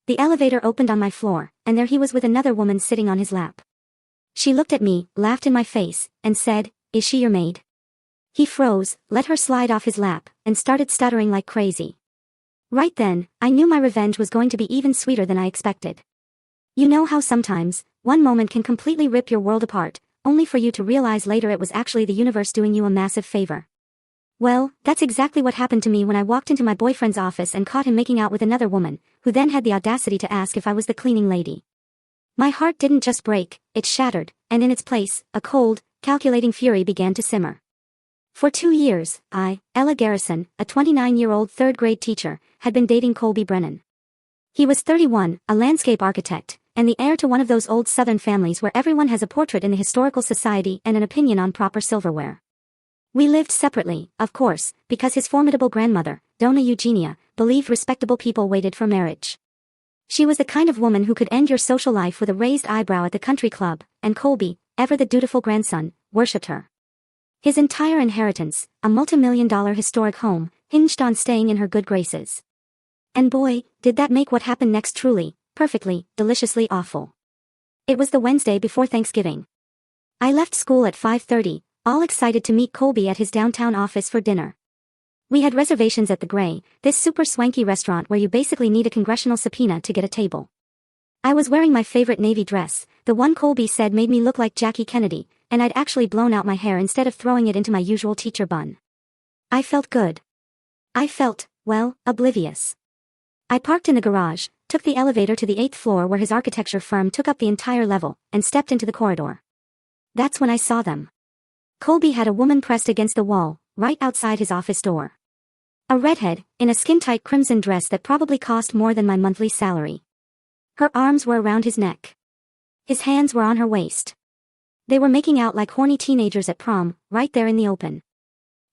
The elevator opened on my floor, and there he was with another woman sitting on his lap. She looked at me, laughed in my face, and said, "Is she your maid?" He froze, let her slide off his lap, and started stuttering like crazy. Right then, I knew my revenge was going to be even sweeter than I expected. You know how sometimes, one moment can completely rip your world apart, only for you to realize later it was actually the universe doing you a massive favor. Well, that's exactly what happened to me when I walked into my boyfriend's office and caught him making out with another woman, who then had the audacity to ask if I was the cleaning lady. My heart didn't just break, it shattered, and in its place, a cold, calculating fury began to simmer. For 2 years, Ella Garrison, a 29-year-old third-grade teacher, had been dating Colby Brennan. He was 31, a landscape architect, and the heir to one of those old Southern families where everyone has a portrait in the historical society and an opinion on proper silverware. We lived separately, of course, because his formidable grandmother, Donna Eugenia, believed respectable people waited for marriage. She was the kind of woman who could end your social life with a raised eyebrow at the country club, and Colby, ever the dutiful grandson, worshipped her. His entire inheritance, a multi-million-dollar historic home, hinged on staying in her good graces. And boy, did that make what happened next truly, perfectly, deliciously awful. It was the Wednesday before Thanksgiving. I left school at 5:30, all excited to meet Colby at his downtown office for dinner. We had reservations at the Gray, this super swanky restaurant where you basically need a congressional subpoena to get a table. I was wearing my favorite navy dress, the one Colby said made me look like Jackie Kennedy, and I'd actually blown out my hair instead of throwing it into my usual teacher bun. I felt good. I felt, well, oblivious. I parked in the garage, took the elevator to the 8th floor where his architecture firm took up the entire level, and stepped into the corridor. That's when I saw them. Colby had a woman pressed against the wall, right outside his office door. A redhead, in a skin-tight crimson dress that probably cost more than my monthly salary. Her arms were around his neck. His hands were on her waist. They were making out like horny teenagers at prom, right there in the open.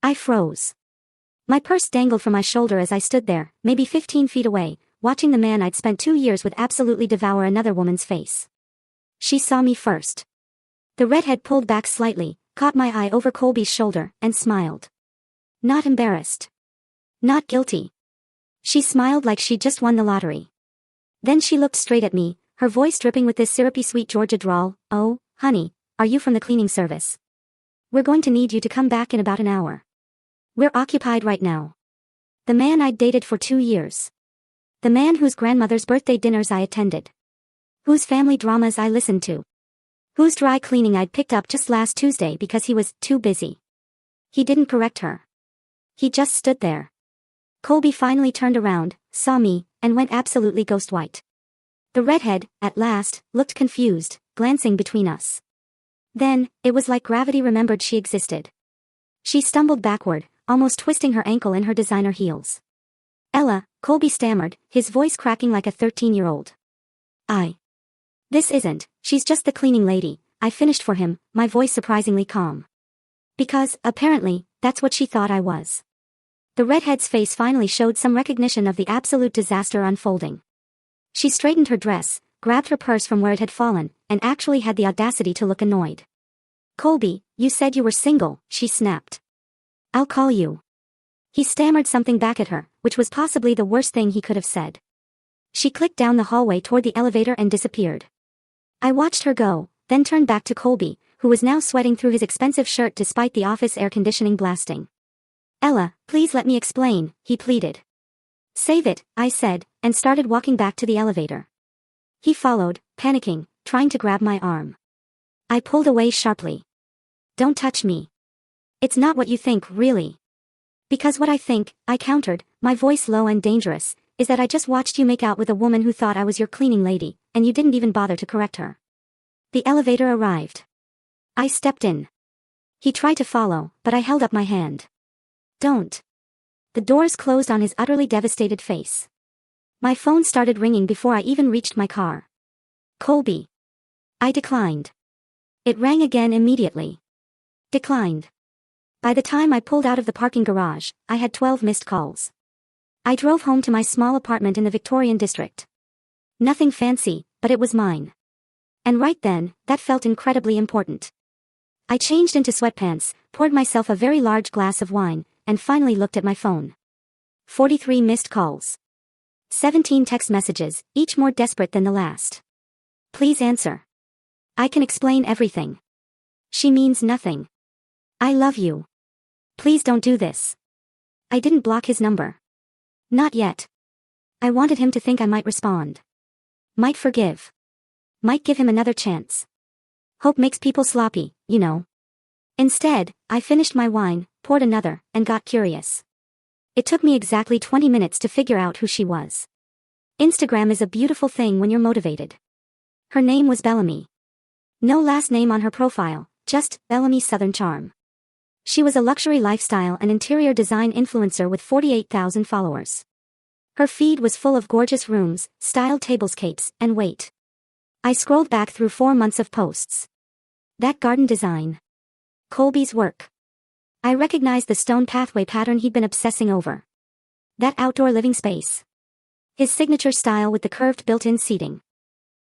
I froze. My purse dangled from my shoulder as I stood there, maybe 15 feet away, watching the man I'd spent 2 years with absolutely devour another woman's face. She saw me first. The redhead pulled back slightly, caught my eye over Colby's shoulder, and smiled. Not embarrassed. Not guilty. She smiled like she'd just won the lottery. Then she looked straight at me, her voice dripping with this syrupy sweet Georgia drawl. "Oh, honey, are you from the cleaning service? We're going to need you to come back in about an hour. We're occupied right now." The man I'd dated for 2 years. The man whose grandmother's birthday dinners I attended. Whose family dramas I listened to. Whose dry cleaning I'd picked up just last Tuesday because he was too busy. He didn't correct her. He just stood there. Colby finally turned around, saw me, and went absolutely ghost white. The redhead, at last, looked confused, glancing between us. Then, it was like gravity remembered she existed. She stumbled backward, almost twisting her ankle in her designer heels. "Ella," Colby stammered, his voice cracking like a 13-year-old. This isn't, she's just the cleaning lady," I finished for him, my voice surprisingly calm. Because, apparently, that's what she thought I was. The redhead's face finally showed some recognition of the absolute disaster unfolding. She straightened her dress, grabbed her purse from where it had fallen, and actually had the audacity to look annoyed. "Colby, you said you were single," she snapped. "I'll call you." He stammered something back at her, which was possibly the worst thing he could have said. She clicked down the hallway toward the elevator and disappeared. I watched her go, then turned back to Colby, who was now sweating through his expensive shirt despite the office air conditioning blasting. "Ella, please let me explain," he pleaded. "Save it," I said, and started walking back to the elevator. He followed, panicking, trying to grab my arm. I pulled away sharply. "Don't touch me. It's not what you think, really." "Because what I think," I countered, my voice low and dangerous, "is that I just watched you make out with a woman who thought I was your cleaning lady, and you didn't even bother to correct her." The elevator arrived. I stepped in. He tried to follow, but I held up my hand. "Don't." The doors closed on his utterly devastated face. My phone started ringing before I even reached my car. "Colby." I declined. It rang again immediately. Declined. By the time I pulled out of the parking garage, I had 12 missed calls. I drove home to my small apartment in the Victorian district. Nothing fancy, but it was mine. And right then, that felt incredibly important. I changed into sweatpants, poured myself a very large glass of wine, and finally looked at my phone. 43 missed calls. 17 text messages, each more desperate than the last. Please answer. I can explain everything. She means nothing. I love you. Please don't do this. I didn't block his number. Not yet. I wanted him to think I might respond. Might forgive. Might give him another chance. Hope makes people sloppy, you know. Instead, I finished my wine, poured another, and got curious. It took me exactly 20 minutes to figure out who she was. Instagram is a beautiful thing when you're motivated. Her name was Bellamy. No last name on her profile, just Bellamy Southern Charm. She was a luxury lifestyle and interior design influencer with 48,000 followers. Her feed was full of gorgeous rooms, styled tablescapes, and wait. I scrolled back through 4 months of posts. That garden design. Colby's work. I recognized the stone pathway pattern he'd been obsessing over. That outdoor living space. His signature style with the curved built-in seating.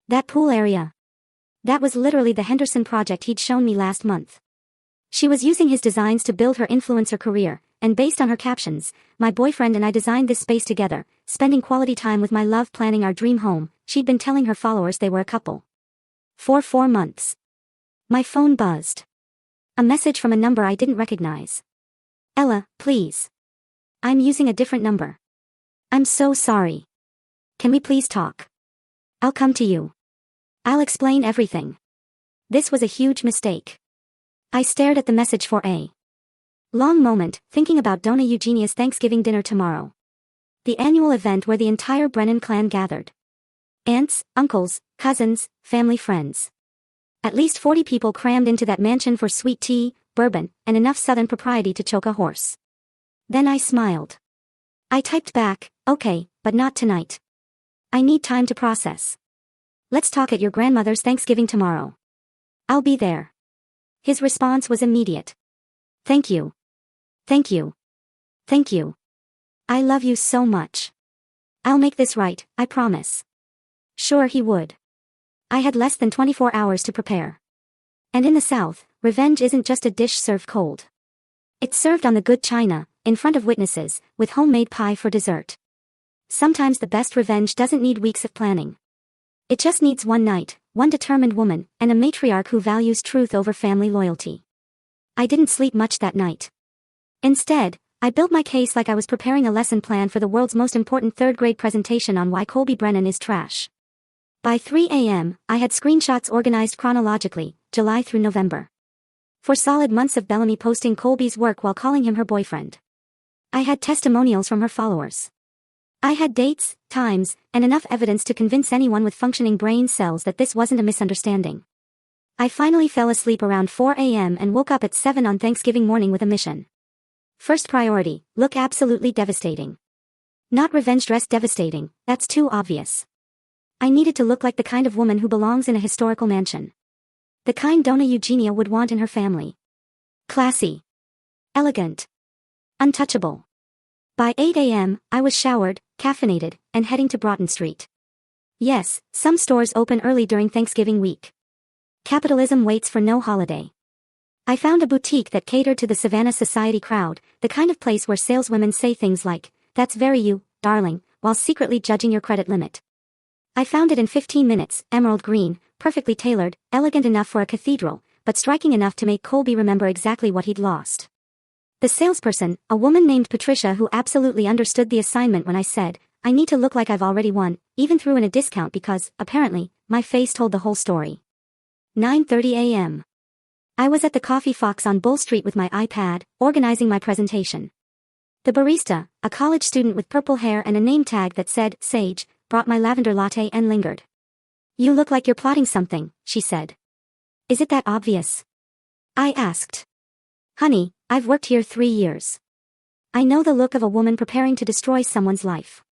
That pool area. That was literally the Henderson project he'd shown me last month. She was using his designs to build her influencer career, and based on her captions, my boyfriend and I designed this space together, spending quality time with my love planning our dream home. She'd been telling her followers they were a couple. For 4 months. My phone buzzed. A message from a number I didn't recognize. Ella, please. I'm using a different number. I'm so sorry. Can we please talk? I'll come to you. I'll explain everything. This was a huge mistake. I stared at the message for a long moment, thinking about Donna Eugenia's Thanksgiving dinner tomorrow. The annual event where the entire Brennan clan gathered. Aunts, uncles, cousins, family friends. At least 40 people crammed into that mansion for sweet tea, bourbon, and enough Southern propriety to choke a horse. Then I smiled. I typed back, okay, but not tonight. I need time to process. Let's talk at your grandmother's Thanksgiving tomorrow. I'll be there. His response was immediate. Thank you. Thank you. Thank you. I love you so much. I'll make this right, I promise. Sure he would. I had less than 24 hours to prepare. And in the South, revenge isn't just a dish served cold. It's served on the good china, in front of witnesses, with homemade pie for dessert. Sometimes the best revenge doesn't need weeks of planning. It just needs one night, one determined woman, and a matriarch who values truth over family loyalty. I didn't sleep much that night. Instead, I built my case like I was preparing a lesson plan for the world's most important third-grade presentation on why Colby Brennan is trash. By 3 a.m., I had screenshots organized chronologically, July through November. 4 solid months of Bellamy posting Colby's work while calling him her boyfriend. I had testimonials from her followers. I had dates, times, and enough evidence to convince anyone with functioning brain cells that this wasn't a misunderstanding. I finally fell asleep around 4 a.m. and woke up at 7 on Thanksgiving morning with a mission. First priority, look absolutely devastating. Not revenge dress devastating, that's too obvious. I needed to look like the kind of woman who belongs in a historical mansion. The kind Donna Eugenia would want in her family. Classy. Elegant. Untouchable. By 8 a.m., I was showered, caffeinated, and heading to Broughton Street. Yes, some stores open early during Thanksgiving week. Capitalism waits for no holiday. I found a boutique that catered to the Savannah society crowd, the kind of place where saleswomen say things like, "That's very you, darling," while secretly judging your credit limit. I found it in 15 minutes, emerald green, perfectly tailored, elegant enough for a cathedral, but striking enough to make Colby remember exactly what he'd lost. The salesperson, a woman named Patricia who absolutely understood the assignment when I said, I need to look like I've already won, even threw in a discount because, apparently, my face told the whole story. 9:30 a.m. I was at the Coffee Fox on Bull Street with my iPad, organizing my presentation. The barista, a college student with purple hair and a name tag that said, Sage, brought my lavender latte and lingered. You look like you're plotting something, she said. Is it that obvious? I asked. Honey, I've worked here 3 years. I know the look of a woman preparing to destroy someone's life.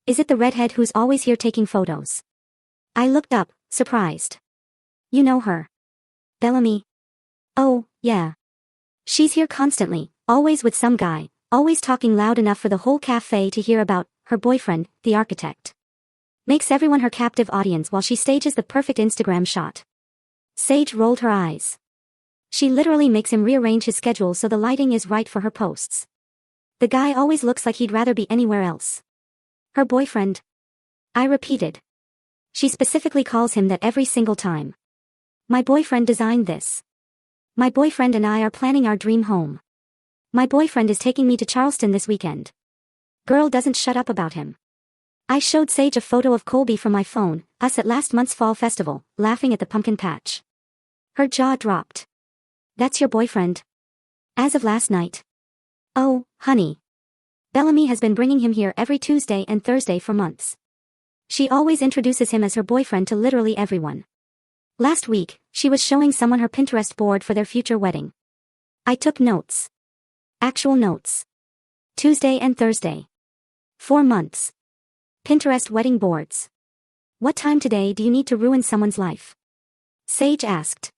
Is it the redhead who's always here taking photos? I looked up, surprised. You know her. Bellamy. Oh, yeah. She's here constantly, always with some guy, always talking loud enough for the whole cafe to hear about, her boyfriend, the architect. Makes everyone her captive audience while she stages the perfect Instagram shot. Sage rolled her eyes. She literally makes him rearrange his schedule so the lighting is right for her posts. The guy always looks like he'd rather be anywhere else. Her boyfriend, I repeated. She specifically calls him that every single time. My boyfriend designed this. My boyfriend and I are planning our dream home. My boyfriend is taking me to Charleston this weekend. Girl doesn't shut up about him. I showed Sage a photo of Colby from my phone, us at last month's fall festival, laughing at the pumpkin patch. Her jaw dropped. That's your boyfriend? As of last night. Oh, honey. Bellamy has been bringing him here every Tuesday and Thursday for months. She always introduces him as her boyfriend to literally everyone. Last week, she was showing someone her Pinterest board for their future wedding. I took notes. Actual notes. Tuesday and Thursday. 4 months. Pinterest wedding boards. What time today do you need to ruin someone's life? Sage asked.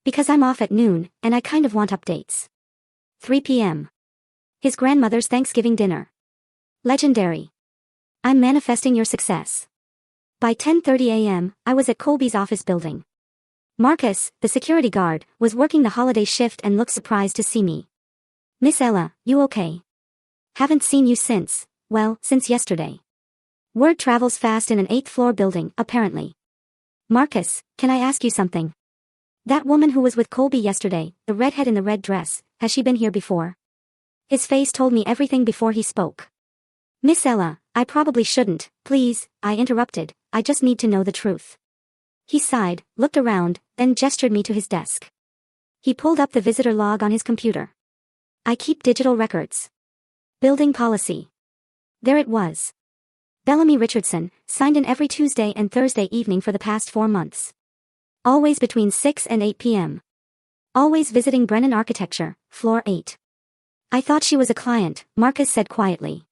Because I'm off at noon, and I kind of want updates. 3 p.m. His grandmother's Thanksgiving dinner. Legendary. I'm manifesting your success. By 10:30 a.m., I was at Colby's office building. Marcus, the security guard, was working the holiday shift and looked surprised to see me. Miss Ella, you okay? Haven't seen you since yesterday. Word travels fast in an 8th-floor building, apparently. Marcus, can I ask you something? That woman who was with Colby yesterday, the redhead in the red dress, has she been here before? His face told me everything before he spoke. Miss Ella, I probably shouldn't, please, I interrupted, I just need to know the truth. He sighed, looked around, then gestured me to his desk. He pulled up the visitor log on his computer. I keep digital records. Building policy. There it was. Bellamy Richardson, signed in every Tuesday and Thursday evening for the past 4 months. Always between 6 and 8 p.m. Always visiting Brennan Architecture, floor 8. I thought she was a client, Marcus said quietly.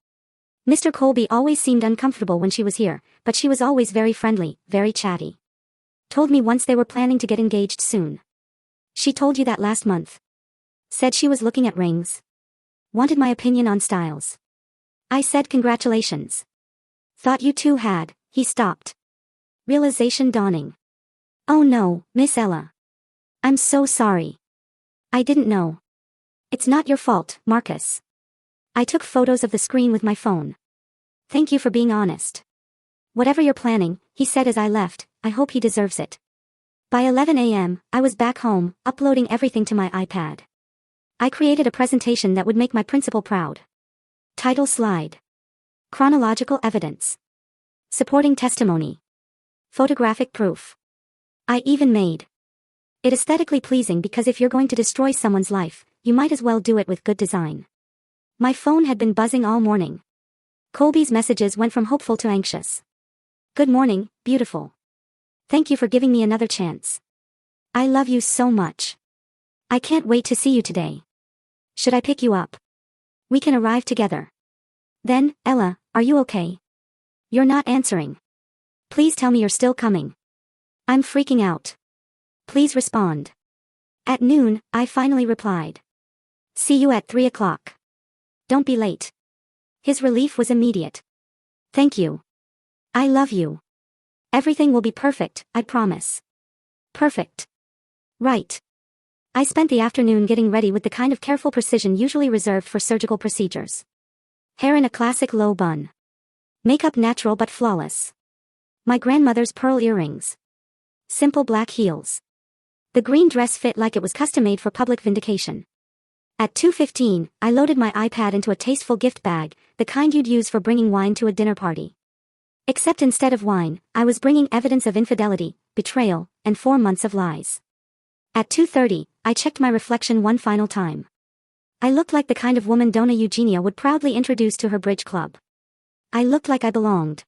Mr. Colby always seemed uncomfortable when she was here, but she was always very friendly, very chatty. Told me once they were planning to get engaged soon. She told you that last month. Said she was looking at rings. Wanted my opinion on styles. I said congratulations. Thought you two had, he stopped. Realization dawning. Oh no, Miss Ella. I'm so sorry. I didn't know. It's not your fault, Marcus. I took photos of the screen with my phone. Thank you for being honest. Whatever you're planning, he said as I left, I hope he deserves it. By 11 a.m., I was back home, uploading everything to my iPad. I created a presentation that would make my principal proud. Title slide. Chronological evidence. Supporting testimony. Photographic proof. I even made it aesthetically pleasing because if you're going to destroy someone's life, you might as well do it with good design. My phone had been buzzing all morning. Colby's messages went from hopeful to anxious. Good morning, beautiful. Thank you for giving me another chance. I love you so much. I can't wait to see you today. Should I pick you up? We can arrive together. Then, Ella, are you okay? You're not answering. Please tell me you're still coming. I'm freaking out. Please respond. At noon, I finally replied. See you at 3 o'clock. Don't be late. His relief was immediate. Thank you. I love you. Everything will be perfect, I promise. Perfect. Right. I spent the afternoon getting ready with the kind of careful precision usually reserved for surgical procedures. Hair in a classic low bun. Makeup natural but flawless. My grandmother's pearl earrings. Simple black heels. The green dress fit like it was custom-made for public vindication. At 2:15, I loaded my iPad into a tasteful gift bag, the kind you'd use for bringing wine to a dinner party. Except instead of wine, I was bringing evidence of infidelity, betrayal, and 4 months of lies. At 2:30, I checked my reflection one final time. I looked like the kind of woman Donna Eugenia would proudly introduce to her bridge club. I looked like I belonged.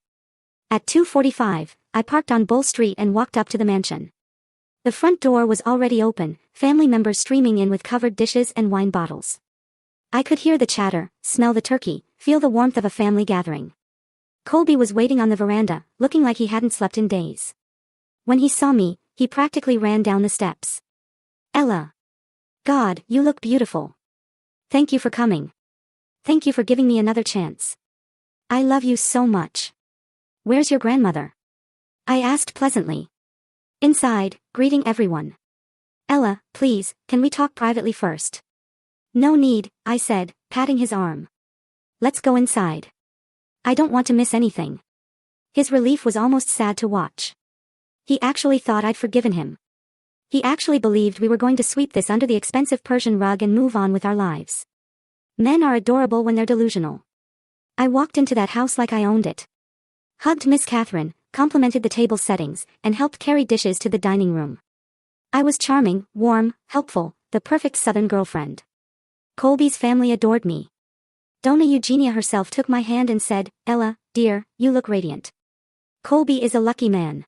At 2:45, I parked on Bull Street and walked up to the mansion. The front door was already open, family members streaming in with covered dishes and wine bottles. I could hear the chatter, smell the turkey, feel the warmth of a family gathering. Colby was waiting on the veranda, looking like he hadn't slept in days. When he saw me, he practically ran down the steps. Ella. God, you look beautiful. Thank you for coming. Thank you for giving me another chance. I love you so much. Where's your grandmother? I asked pleasantly. Inside, greeting everyone. Ella, please, can we talk privately first? No need, I said, patting his arm. Let's go inside. I don't want to miss anything. His relief was almost sad to watch. He actually thought I'd forgiven him. He actually believed we were going to sweep this under the expensive Persian rug and move on with our lives. Men are adorable when they're delusional. I walked into that house like I owned it. Hugged Miss Catherine, complimented the table settings, and helped carry dishes to the dining room. I was charming, warm, helpful, the perfect Southern girlfriend. Colby's family adored me. Donna Eugenia herself took my hand and said, "Ella, dear, you look radiant. Colby is a lucky man."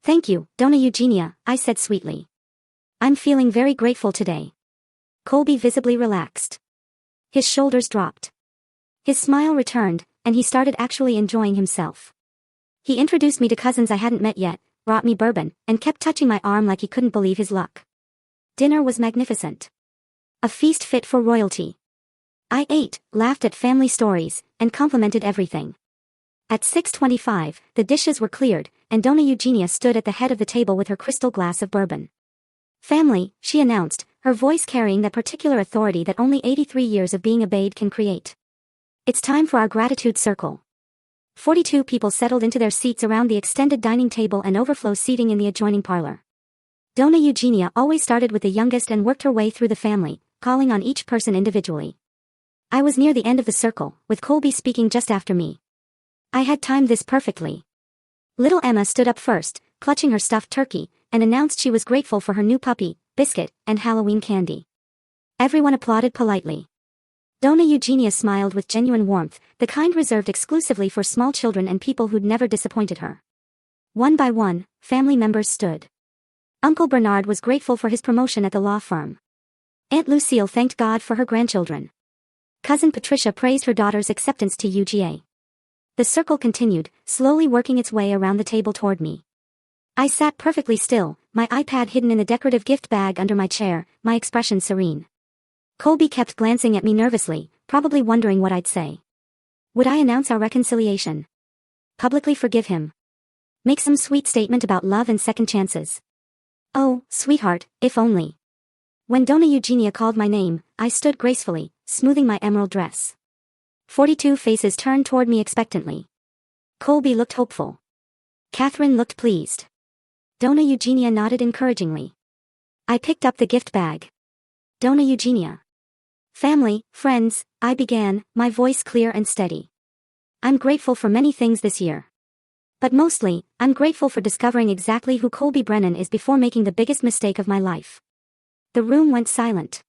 "Thank you, Donna Eugenia," I said sweetly. "I'm feeling very grateful today." Colby visibly relaxed. His shoulders dropped. His smile returned, and he started actually enjoying himself. He introduced me to cousins I hadn't met yet, brought me bourbon, and kept touching my arm like he couldn't believe his luck. Dinner was magnificent. A feast fit for royalty. I ate, laughed at family stories, and complimented everything. At 6:25, the dishes were cleared, and Donna Eugenia stood at the head of the table with her crystal glass of bourbon. "Family," she announced, her voice carrying that particular authority that only 83 years of being a maid can create. "It's time for our gratitude circle." 42 people settled into their seats around the extended dining table and overflow seating in the adjoining parlor. Donna Eugenia always started with the youngest and worked her way through the family, calling on each person individually. I was near the end of the circle, with Colby speaking just after me. I had timed this perfectly. Little Emma stood up first, clutching her stuffed turkey, and announced she was grateful for her new puppy, Biscuit, and Halloween candy. Everyone applauded politely. Donna Eugenia smiled with genuine warmth, the kind reserved exclusively for small children and people who'd never disappointed her. One by one, family members stood. Uncle Bernard was grateful for his promotion at the law firm. Aunt Lucille thanked God for her grandchildren. Cousin Patricia praised her daughter's acceptance to UGA. The circle continued, slowly working its way around the table toward me. I sat perfectly still, my iPad hidden in the decorative gift bag under my chair, my expression serene. Colby kept glancing at me nervously, probably wondering what I'd say. Would I announce our reconciliation? Publicly forgive him? Make some sweet statement about love and second chances? Oh, sweetheart, if only. When Donna Eugenia called my name, I stood gracefully, smoothing my emerald dress. 42 faces turned toward me expectantly. Colby looked hopeful. Catherine looked pleased. Donna Eugenia nodded encouragingly. I picked up the gift bag. Donna Eugenia. "Family, friends," I began, my voice clear and steady. "I'm grateful for many things this year. But mostly, I'm grateful for discovering exactly who Colby Brennan is before making the biggest mistake of my life." The room went silent.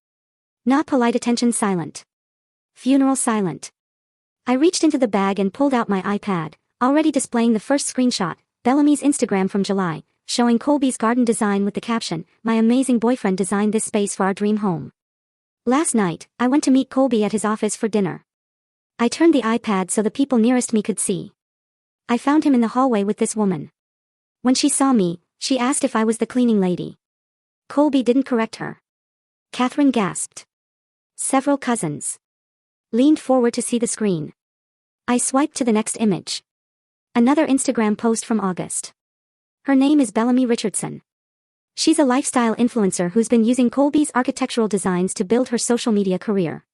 Not polite attention silent. Funeral silent. I reached into the bag and pulled out my iPad, already displaying the first screenshot, Bellamy's Instagram from July, showing Colby's garden design with the caption, "My amazing boyfriend designed this space for our dream home." Last night, I went to meet Colby at his office for dinner. I turned the iPad so the people nearest me could see. I found him in the hallway with this woman. When she saw me, she asked if I was the cleaning lady. Colby didn't correct her. Catherine gasped. Several cousins leaned forward to see the screen. I swiped to the next image. Another Instagram post from August. Her name is Bellamy Richardson. She's a lifestyle influencer who's been using Colby's architectural designs to build her social media career.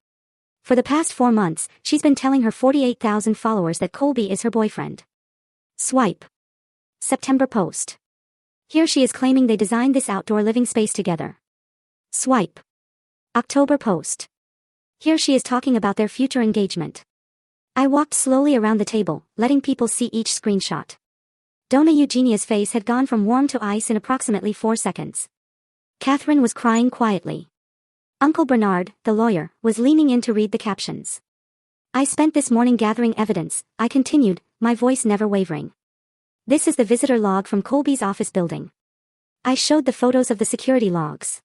For the past 4 months, she's been telling her 48,000 followers that Colby is her boyfriend. Swipe. September post. Here she is claiming they designed this outdoor living space together. Swipe. October post. Here she is talking about their future engagement. I walked slowly around the table, letting people see each screenshot. Donna Eugenia's face had gone from warm to ice in approximately 4 seconds. Catherine was crying quietly. Uncle Bernard, the lawyer, was leaning in to read the captions. "I spent this morning gathering evidence," I continued, my voice never wavering. "This is the visitor log from Colby's office building." I showed the photos of the security logs.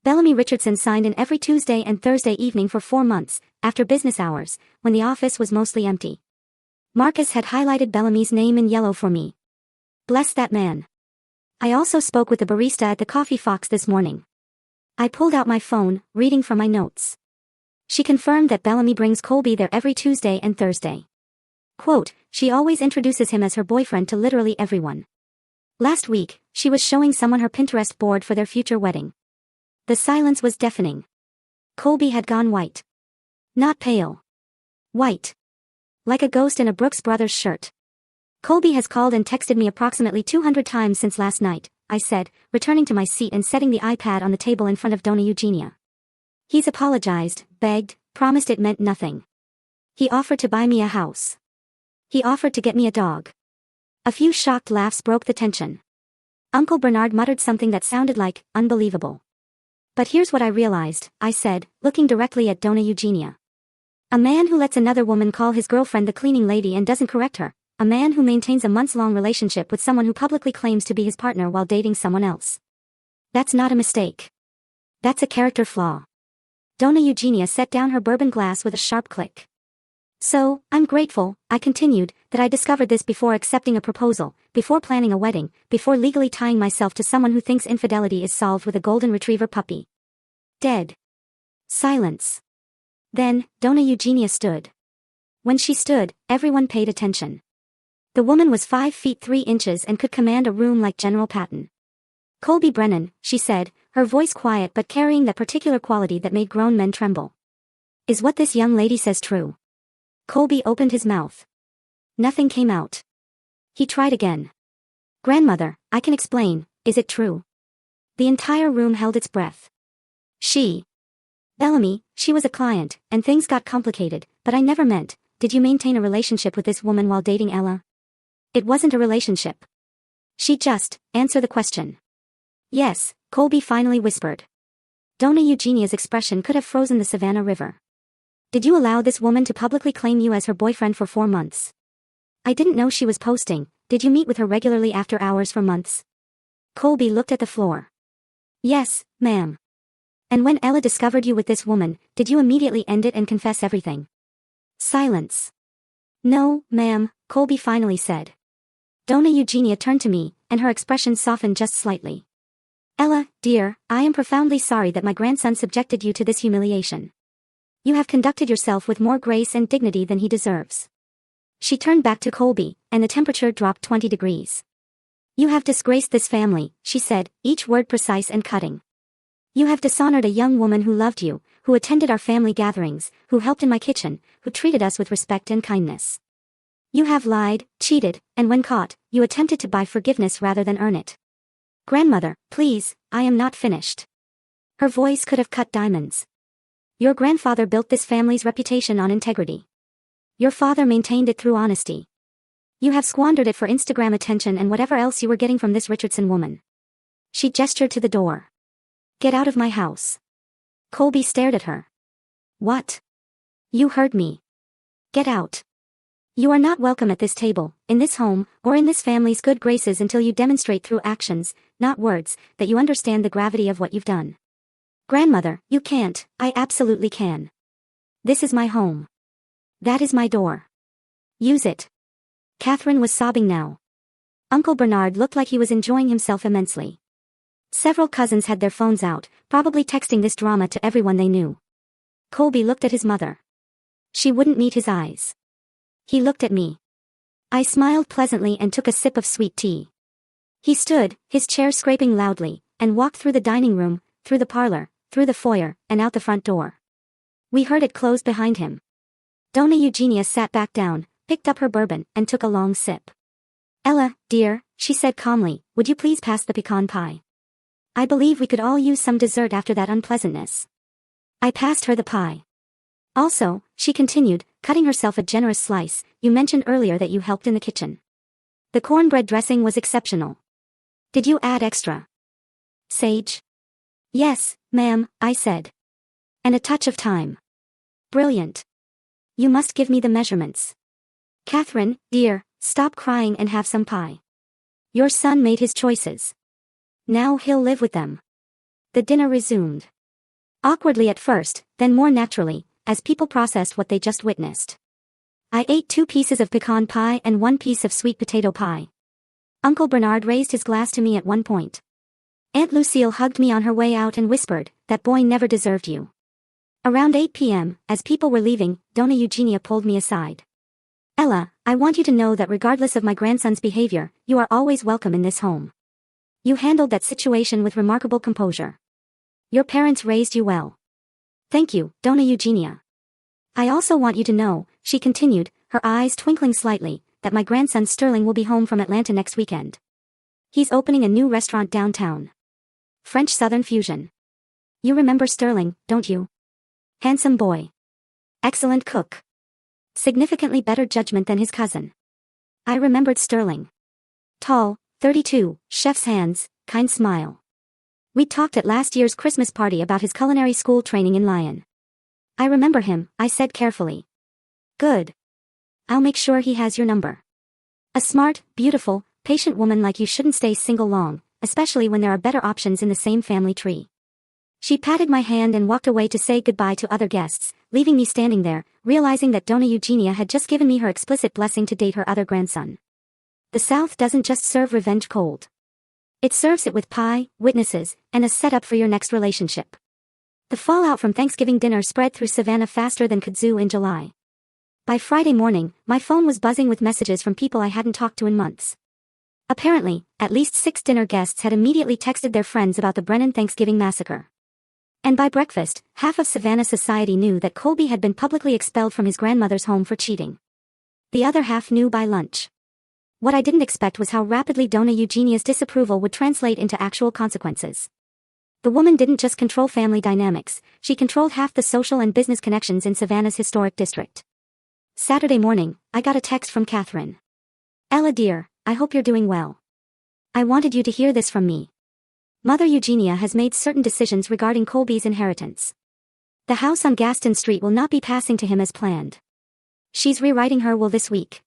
Bellamy Richardson signed in every Tuesday and Thursday evening for 4 months, after business hours, when the office was mostly empty. Marcus had highlighted Bellamy's name in yellow for me. Bless that man. I also spoke with the barista at the Coffee Fox this morning. I pulled out my phone, reading from my notes. She confirmed that Bellamy brings Colby there every Tuesday and Thursday. Quote, "She always introduces him as her boyfriend to literally everyone." Last week, she was showing someone her Pinterest board for their future wedding. The silence was deafening. Colby had gone white. Not pale. White. Like a ghost in a Brooks Brothers shirt. Colby has called and texted me approximately 200 times since last night, I said, returning to my seat and setting the iPad on the table in front of Dona Eugenia. He's apologized, begged, promised it meant nothing. He offered to buy me a house. He offered to get me a dog. A few shocked laughs broke the tension. Uncle Bernard muttered something that sounded like, unbelievable. But here's what I realized, I said, looking directly at Dona Eugenia. A man who lets another woman call his girlfriend the cleaning lady and doesn't correct her. A man who maintains a months-long relationship with someone who publicly claims to be his partner while dating someone else. That's not a mistake. That's a character flaw. Dona Eugenia set down her bourbon glass with a sharp click. So, I'm grateful, I continued, that I discovered this before accepting a proposal, before planning a wedding, before legally tying myself to someone who thinks infidelity is solved with a golden retriever puppy. Dead. Silence. Then, Dona Eugenia stood. When she stood, everyone paid attention. The woman was 5 feet 3 inches and could command a room like General Patton. Colby Brennan, she said, her voice quiet but carrying that particular quality that made grown men tremble. Is what this young lady says true? Colby opened his mouth. Nothing came out. He tried again. Grandmother, I can explain, is it true? The entire room held its breath. Bellamy, she was a client, and things got complicated, but I never meant, did you maintain a relationship with this woman while dating Ella? It wasn't a relationship. She just, answer the question. Yes, Colby finally whispered. Dona Eugenia's expression could have frozen the Savannah River. Did you allow this woman to publicly claim you as her boyfriend for 4 months? I didn't know she was posting. Did you meet with her regularly after hours for months? Colby looked at the floor. Yes, ma'am. And when Ella discovered you with this woman, did you immediately end it and confess everything? Silence. No, ma'am, Colby finally said. Dona Eugenia turned to me, and her expression softened just slightly. Ella, dear, I am profoundly sorry that my grandson subjected you to this humiliation. You have conducted yourself with more grace and dignity than he deserves. She turned back to Colby, and the temperature dropped 20 degrees. You have disgraced this family, she said, each word precise and cutting. You have dishonored a young woman who loved you, who attended our family gatherings, who helped in my kitchen, who treated us with respect and kindness. You have lied, cheated, and when caught, you attempted to buy forgiveness rather than earn it. Grandmother, please, I am not finished. Her voice could have cut diamonds. Your grandfather built this family's reputation on integrity. Your father maintained it through honesty. You have squandered it for Instagram attention and whatever else you were getting from this Richardson woman. She gestured to the door. Get out of my house. Colby stared at her. What? You heard me. Get out. You are not welcome at this table, in this home, or in this family's good graces until you demonstrate through actions, not words, that you understand the gravity of what you've done. Grandmother, you can't, I absolutely can. This is my home. That is my door. Use it. Catherine was sobbing now. Uncle Bernard looked like he was enjoying himself immensely. Several cousins had their phones out, probably texting this drama to everyone they knew. Colby looked at his mother. She wouldn't meet his eyes. He looked at me. I smiled pleasantly and took a sip of sweet tea. He stood, his chair scraping loudly, and walked through the dining room, through the parlor, through the foyer, and out the front door. We heard it close behind him. Dona Eugenia sat back down, picked up her bourbon, and took a long sip. Ella, dear, she said calmly, would you please pass the pecan pie? I believe we could all use some dessert after that unpleasantness. I passed her the pie. Also, she continued, cutting herself a generous slice, you mentioned earlier that you helped in the kitchen. The cornbread dressing was exceptional. Did you add extra sage? Yes, ma'am, I said. And a touch of thyme. Brilliant. You must give me the measurements. Catherine, dear, stop crying and have some pie. Your son made his choices. Now he'll live with them. The dinner resumed. Awkwardly at first, then more naturally, as people processed what they just witnessed. I ate 2 pieces of pecan pie and 1 piece of sweet potato pie. Uncle Bernard raised his glass to me at one point. Aunt Lucille hugged me on her way out and whispered, that boy never deserved you. Around 8 p.m., as people were leaving, Dona Eugenia pulled me aside. Ella, I want you to know that regardless of my grandson's behavior, you are always welcome in this home. You handled that situation with remarkable composure. Your parents raised you well. Thank you, Dona Eugenia. I also want you to know, she continued, her eyes twinkling slightly, that my grandson Sterling will be home from Atlanta next weekend. He's opening a new restaurant downtown. French Southern Fusion. You remember Sterling, don't you? Handsome boy. Excellent cook. Significantly better judgment than his cousin. I remembered Sterling. Tall, 32, chef's hands, kind smile. We talked at last year's Christmas party about his culinary school training in Lyon. I remember him, I said carefully. Good. I'll make sure he has your number. A smart, beautiful, patient woman like you shouldn't stay single long, especially when there are better options in the same family tree. She patted my hand and walked away to say goodbye to other guests, leaving me standing there, realizing that Dona Eugenia had just given me her explicit blessing to date her other grandson. The South doesn't just serve revenge cold. It serves it with pie, witnesses, and a setup for your next relationship. The fallout from Thanksgiving dinner spread through Savannah faster than kudzu in July. By Friday morning, my phone was buzzing with messages from people I hadn't talked to in months. Apparently, at least 6 dinner guests had immediately texted their friends about the Brennan Thanksgiving massacre. And by breakfast, half of Savannah society knew that Colby had been publicly expelled from his grandmother's home for cheating. The other half knew by lunch. What I didn't expect was how rapidly Dona Eugenia's disapproval would translate into actual consequences. The woman didn't just control family dynamics, she controlled half the social and business connections in Savannah's historic district. Saturday morning, I got a text from Catherine. Ella dear, I hope you're doing well. I wanted you to hear this from me. Mother Eugenia has made certain decisions regarding Colby's inheritance. The house on Gaston Street will not be passing to him as planned. She's rewriting her will this week.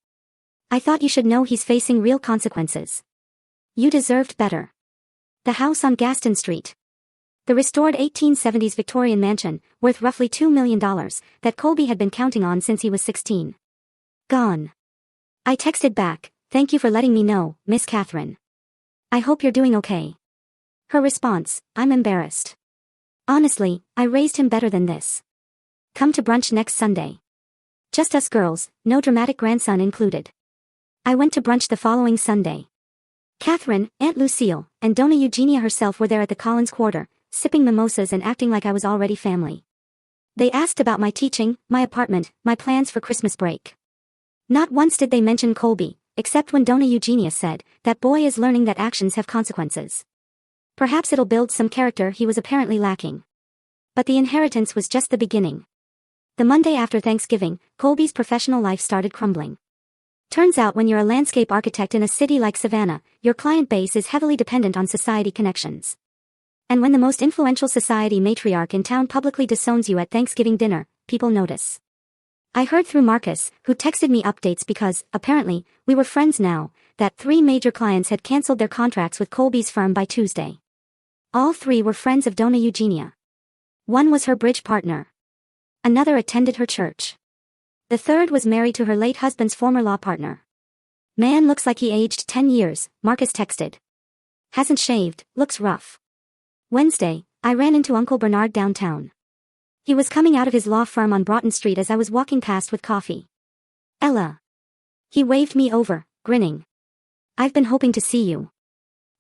I thought you should know he's facing real consequences. You deserved better. The house on Gaston Street. The restored 1870s Victorian mansion, worth roughly $2 million, that Colby had been counting on since he was 16. Gone. I texted back, thank you for letting me know, Miss Catherine. I hope you're doing okay. Her response, I'm embarrassed. Honestly, I raised him better than this. Come to brunch next Sunday. Just us girls, no dramatic grandson included. I went to brunch the following Sunday. Catherine, Aunt Lucille, and Dona Eugenia herself were there at the Collins Quarter, sipping mimosas and acting like I was already family. They asked about my teaching, my apartment, my plans for Christmas break. Not once did they mention Colby, except when Dona Eugenia said, that boy is learning that actions have consequences. Perhaps it'll build some character he was apparently lacking. But the inheritance was just the beginning. The Monday after Thanksgiving, Colby's professional life started crumbling. Turns out when you're a landscape architect in a city like Savannah, your client base is heavily dependent on society connections. And when the most influential society matriarch in town publicly disowns you at Thanksgiving dinner, people notice. I heard through Marcus, who texted me updates because, apparently, we were friends now, that 3 major clients had canceled their contracts with Colby's firm by Tuesday. All 3 were friends of Dona Eugenia. One was her bridge partner. Another attended her church. The third was married to her late husband's former law partner. Man looks like he aged 10 years, Marcus texted. Hasn't shaved, looks rough. Wednesday, I ran into Uncle Bernard downtown. He was coming out of his law firm on Broughton Street as I was walking past with coffee. Ella. He waved me over, grinning. I've been hoping to see you.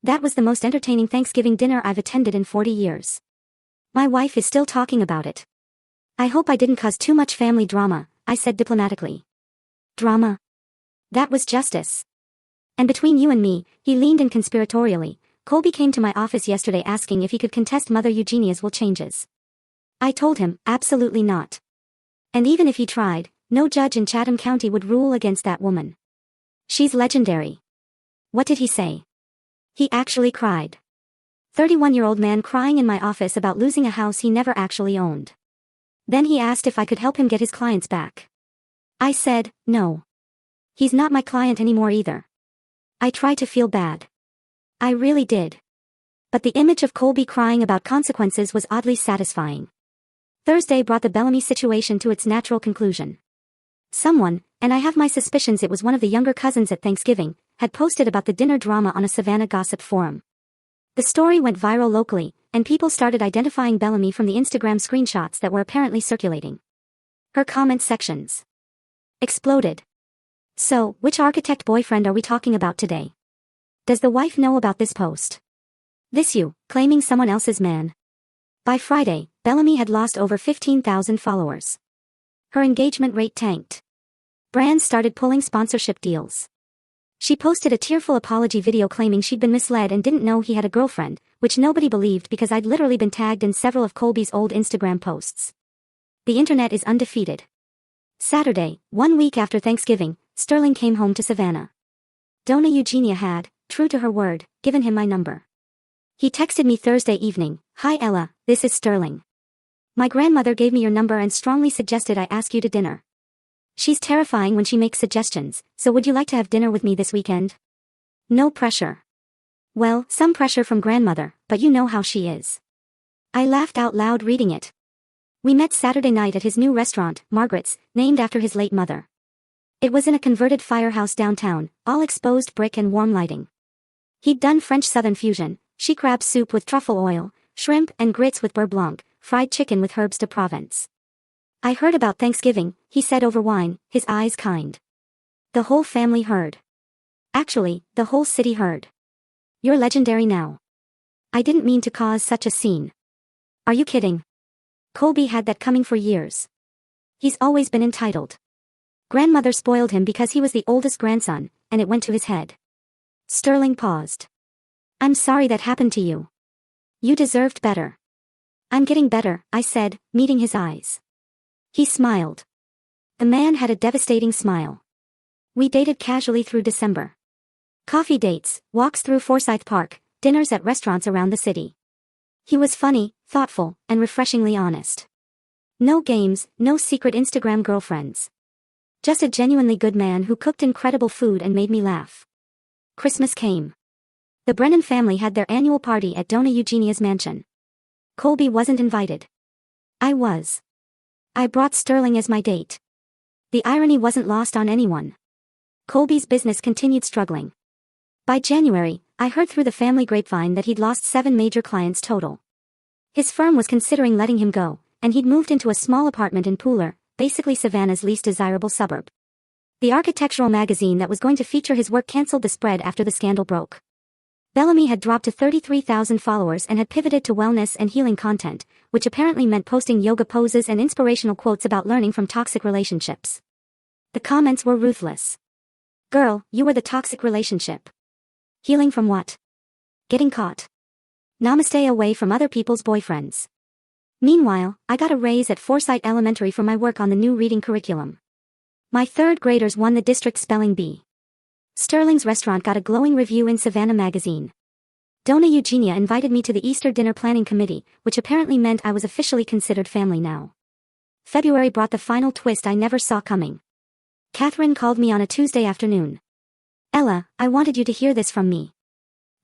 That was the most entertaining Thanksgiving dinner I've attended in 40 years. My wife is still talking about it. I hope I didn't cause too much family drama, I said diplomatically. Drama? That was justice. And between you and me, he leaned in conspiratorially, Colby came to my office yesterday asking if he could contest Mother Eugenia's will changes. I told him, absolutely not. And even if he tried, no judge in Chatham County would rule against that woman. She's legendary. What did he say? He actually cried. 31-year-old man crying in my office about losing a house he never actually owned. Then he asked if I could help him get his clients back. I said, no. He's not my client anymore either. I tried to feel bad. I really did. But the image of Colby crying about consequences was oddly satisfying. Thursday brought the Bellamy situation to its natural conclusion. Someone, and I have my suspicions it was one of the younger cousins at Thanksgiving, had posted about the dinner drama on a Savannah gossip forum. The story went viral locally, and people started identifying Bellamy from the Instagram screenshots that were apparently circulating. Her comment sections exploded. So, which architect boyfriend are we talking about today? Does the wife know about this post? This you, claiming someone else's man. By Friday, Bellamy had lost over 15,000 followers. Her engagement rate tanked. Brands started pulling sponsorship deals. She posted a tearful apology video claiming she'd been misled and didn't know he had a girlfriend, which nobody believed because I'd literally been tagged in several of Colby's old Instagram posts. The internet is undefeated. Saturday, 1 week after Thanksgiving, Sterling came home to Savannah. Donna Eugenia had, true to her word, given him my number. He texted me Thursday evening, "Hi Ella, this is Sterling. My grandmother gave me your number and strongly suggested I ask you to dinner. She's terrifying when she makes suggestions, so would you like to have dinner with me this weekend? No pressure." Well, some pressure from grandmother, but you know how she is. I laughed out loud reading it. We met Saturday night at his new restaurant, Margaret's, named after his late mother. It was in a converted firehouse downtown, all exposed brick and warm lighting. He'd done French Southern fusion, she crab soup with truffle oil, shrimp and grits with beurre blanc, fried chicken with herbes de Provence. "I heard about Thanksgiving," he said over wine, his eyes kind. "The whole family heard. Actually, the whole city heard. You're legendary now. I didn't mean to cause such a scene." "Are you kidding?" Colby had that coming for years. He's always been entitled. Grandmother spoiled him because he was the oldest grandson, and it went to his head. Sterling paused. "I'm sorry that happened to you. You deserved better." "I'm getting better," I said, meeting his eyes. He smiled. The man had a devastating smile. We dated casually through December. Coffee dates, walks through Forsyth Park, dinners at restaurants around the city. He was funny, thoughtful, and refreshingly honest. No games, no secret Instagram girlfriends. Just a genuinely good man who cooked incredible food and made me laugh. Christmas came. The Brennan family had their annual party at Donna Eugenia's mansion. Colby wasn't invited. I was. I brought Sterling as my date. The irony wasn't lost on anyone. Colby's business continued struggling. By January, I heard through the family grapevine that he'd lost 7 major clients total. His firm was considering letting him go, and he'd moved into a small apartment in Pooler, basically Savannah's least desirable suburb. The architectural magazine that was going to feature his work canceled the spread after the scandal broke. Bellamy had dropped to 33,000 followers and had pivoted to wellness and healing content, which apparently meant posting yoga poses and inspirational quotes about learning from toxic relationships. The comments were ruthless. "Girl, you were the toxic relationship. Healing from what? Getting caught. Namaste away from other people's boyfriends." Meanwhile, I got a raise at Forsyth Elementary for my work on the new reading curriculum. My 3rd graders won the district spelling bee. Sterling's restaurant got a glowing review in Savannah magazine. Donna Eugenia invited me to the Easter dinner planning committee, which apparently meant I was officially considered family now. February brought the final twist I never saw coming. Catherine called me on a Tuesday afternoon. "Ella, I wanted you to hear this from me.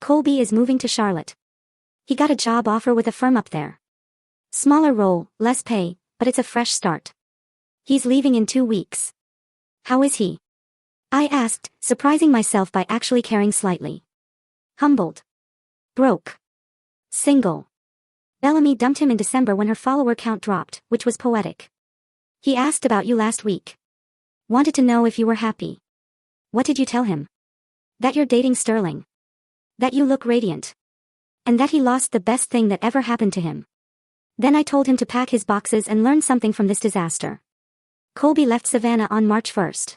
Colby is moving to Charlotte. He got a job offer with a firm up there. Smaller role, less pay, but it's a fresh start. He's leaving in 2 weeks." "How is he?" I asked, surprising myself by actually caring slightly. "Humbled. Broke. Single. Bellamy dumped him in December when her follower count dropped, which was poetic. He asked about you last week. Wanted to know if you were happy." "What did you tell him?" "That you're dating Sterling. That you look radiant. And that he lost the best thing that ever happened to him." Then I told him to pack his boxes and learn something from this disaster. Colby left Savannah on March 1st.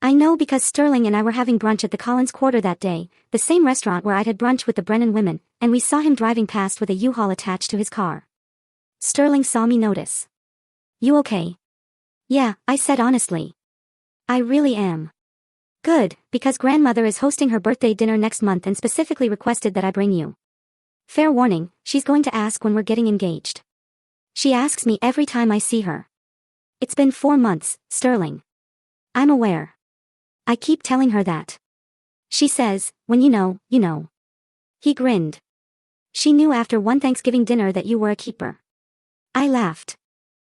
I know because Sterling and I were having brunch at the Collins Quarter that day, the same restaurant where I'd had brunch with the Brennan women, and we saw him driving past with a U-Haul attached to his car. Sterling saw me notice. "You okay?" "Yeah," I said honestly. "I really am." "Good, because grandmother is hosting her birthday dinner next month and specifically requested that I bring you. Fair warning, she's going to ask when we're getting engaged. She asks me every time I see her. It's been 4 months, Sterling. I'm aware. I keep telling her that. She says, when you know, you know." He grinned. "She knew after one Thanksgiving dinner that you were a keeper." I laughed.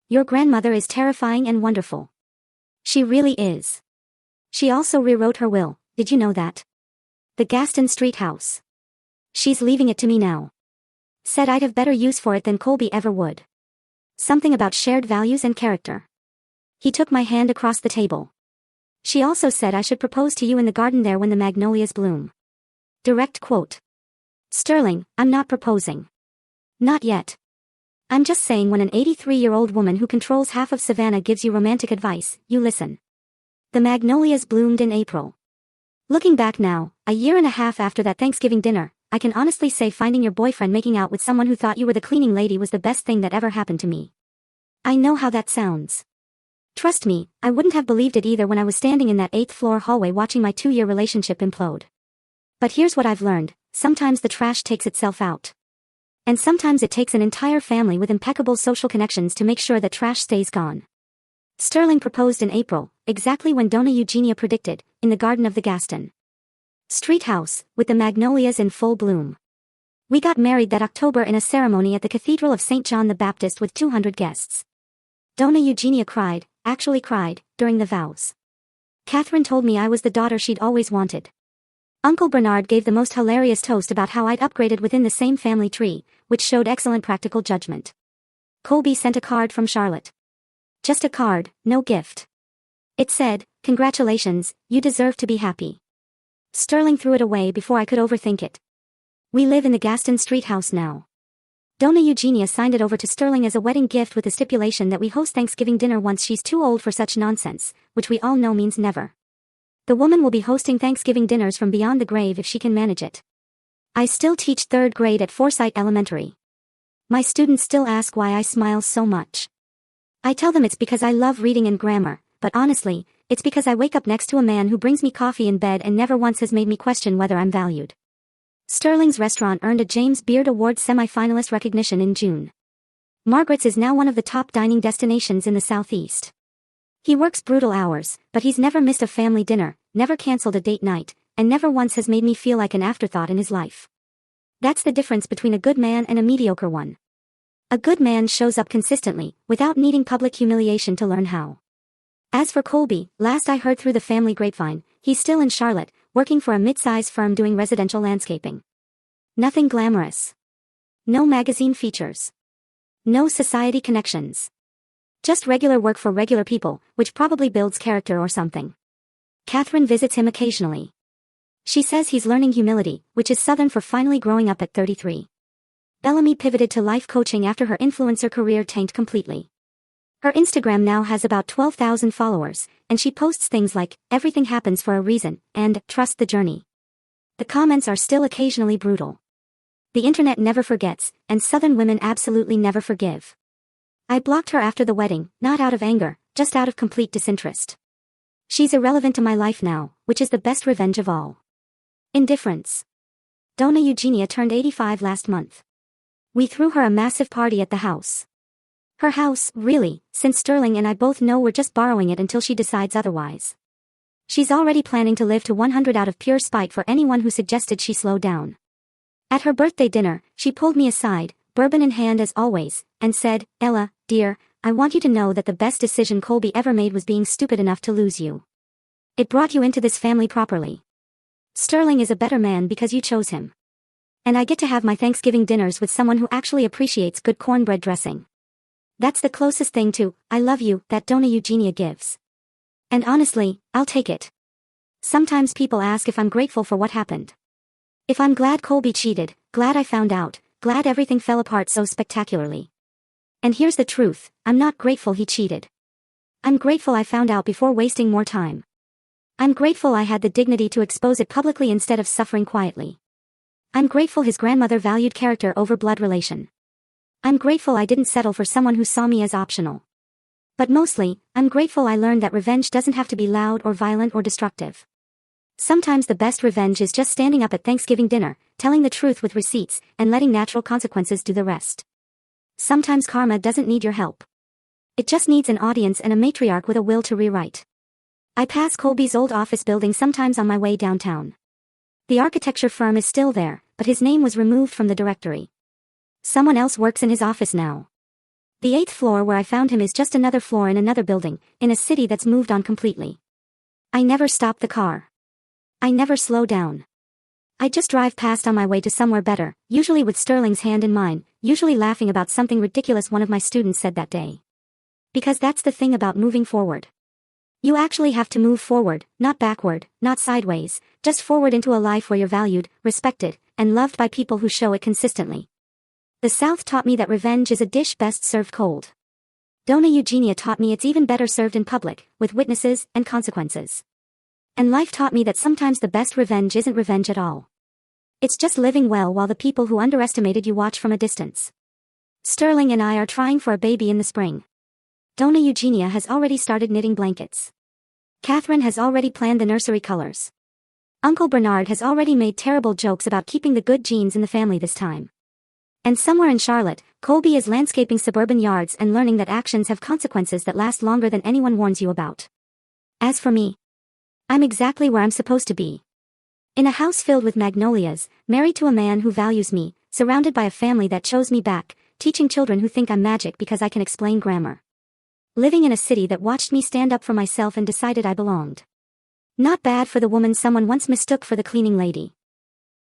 "Your grandmother is terrifying and wonderful. She really is. She also rewrote her will, did you know that? The Gaston Street house. She's leaving it to me now. Said I'd have better use for it than Colby ever would. Something about shared values and character." He took my hand across the table. "She also said I should propose to you in the garden there when the magnolias bloom." Direct quote. "Sterling, I'm not proposing. Not yet. I'm just saying when an 83-year-old woman who controls half of Savannah gives you romantic advice, you listen. The magnolias bloomed in April. Looking back now, a year and a half after that Thanksgiving dinner, I can honestly say finding your boyfriend making out with someone who thought you were the cleaning lady was the best thing that ever happened to me. I know how that sounds. Trust me, I wouldn't have believed it either when I was standing in that 8th floor hallway watching my 2-year relationship implode. But here's what I've learned, sometimes the trash takes itself out. And sometimes it takes an entire family with impeccable social connections to make sure that trash stays gone. Sterling proposed in April, exactly when Donna Eugenia predicted, in the garden of the Gaston Street house, with the magnolias in full bloom. We got married that October in a ceremony at the Cathedral of St. John the Baptist with 200 guests. Donna Eugenia cried, actually cried, during the vows. Catherine told me I was the daughter she'd always wanted. Uncle Bernard gave the most hilarious toast about how I'd upgraded within the same family tree, which showed excellent practical judgment. Colby sent a card from Charlotte. Just a card, no gift. It said, "Congratulations, you deserve to be happy." Sterling threw it away before I could overthink it. We live in the Gaston Street house now. Donna Eugenia signed it over to Sterling as a wedding gift with the stipulation that we host Thanksgiving dinner once she's too old for such nonsense, which we all know means never. The woman will be hosting Thanksgiving dinners from beyond the grave if she can manage it. I still teach 3rd grade at Forsyth Elementary. My students still ask why I smile so much. I tell them it's because I love reading and grammar, but honestly, it's because I wake up next to a man who brings me coffee in bed and never once has made me question whether I'm valued. Sterling's restaurant earned a James Beard Award semi-finalist recognition in June. Margaret's is now one of the top dining destinations in the Southeast. He works brutal hours, but he's never missed a family dinner, never canceled a date night, and never once has made me feel like an afterthought in his life. That's the difference between a good man and a mediocre one. A good man shows up consistently, without needing public humiliation to learn how. As for Colby, last I heard through the family grapevine, he's still in Charlotte, working for a mid-size firm doing residential landscaping. Nothing glamorous. No magazine features. No society connections. Just regular work for regular people, which probably builds character or something. Catherine visits him occasionally. She says he's learning humility, which is Southern for finally growing up at 33. Bellamy pivoted to life coaching after her influencer career tanked completely. Her Instagram now has about 12,000 followers, and she posts things like, "Everything happens for a reason," and "Trust the journey." The comments are still occasionally brutal. The internet never forgets, and Southern women absolutely never forgive. I blocked her after the wedding, not out of anger, just out of complete disinterest. She's irrelevant to my life now, which is the best revenge of all. Indifference. Donna Eugenia turned 85 last month. We threw her a massive party at the house. Her house, really, since Sterling and I both know we're just borrowing it until she decides otherwise. She's already planning to live to 100 out of pure spite for anyone who suggested she slow down. At her birthday dinner, she pulled me aside, bourbon in hand as always, and said, "Ella, dear, I want you to know that the best decision Colby ever made was being stupid enough to lose you. It brought you into this family properly. Sterling is a better man because you chose him. And I get to have my Thanksgiving dinners with someone who actually appreciates good cornbread dressing. That's the closest thing to, 'I love you,' that Donna Eugenia gives. And honestly, I'll take it. Sometimes people ask if I'm grateful for what happened. If I'm glad Colby cheated, glad I found out, glad everything fell apart so spectacularly. And here's the truth, I'm not grateful he cheated. I'm grateful I found out before wasting more time. I'm grateful I had the dignity to expose it publicly instead of suffering quietly. I'm grateful his grandmother valued character over blood relation. I'm grateful I didn't settle for someone who saw me as optional. But mostly, I'm grateful I learned that revenge doesn't have to be loud or violent or destructive. Sometimes the best revenge is just standing up at Thanksgiving dinner, telling the truth with receipts, and letting natural consequences do the rest. Sometimes karma doesn't need your help. It just needs an audience and a matriarch with a will to rewrite. I pass Colby's old office building sometimes on my way downtown. The architecture firm is still there, but his name was removed from the directory. Someone else works in his office now. The 8th floor where I found him is just another floor in another building, in a city that's moved on completely. I never stop the car. I never slow down. I just drive past on my way to somewhere better, usually with Sterling's hand in mine, usually laughing about something ridiculous one of my students said that day. Because that's the thing about moving forward. You actually have to move forward, not backward, not sideways, just forward into a life where you're valued, respected, and loved by people who show it consistently. The South taught me that revenge is a dish best served cold. Dona Eugenia taught me it's even better served in public, with witnesses and consequences. And life taught me that sometimes the best revenge isn't revenge at all. It's just living well while the people who underestimated you watch from a distance. Sterling and I are trying for a baby in the spring. Dona Eugenia has already started knitting blankets. Catherine has already planned the nursery colors. Uncle Bernard has already made terrible jokes about keeping the good genes in the family this time. And somewhere in Charlotte, Colby is landscaping suburban yards and learning that actions have consequences that last longer than anyone warns you about. As for me, I'm exactly where I'm supposed to be. In a house filled with magnolias, married to a man who values me, surrounded by a family that chose me back, teaching children who think I'm magic because I can explain grammar. Living in a city that watched me stand up for myself and decided I belonged. Not bad for the woman someone once mistook for the cleaning lady.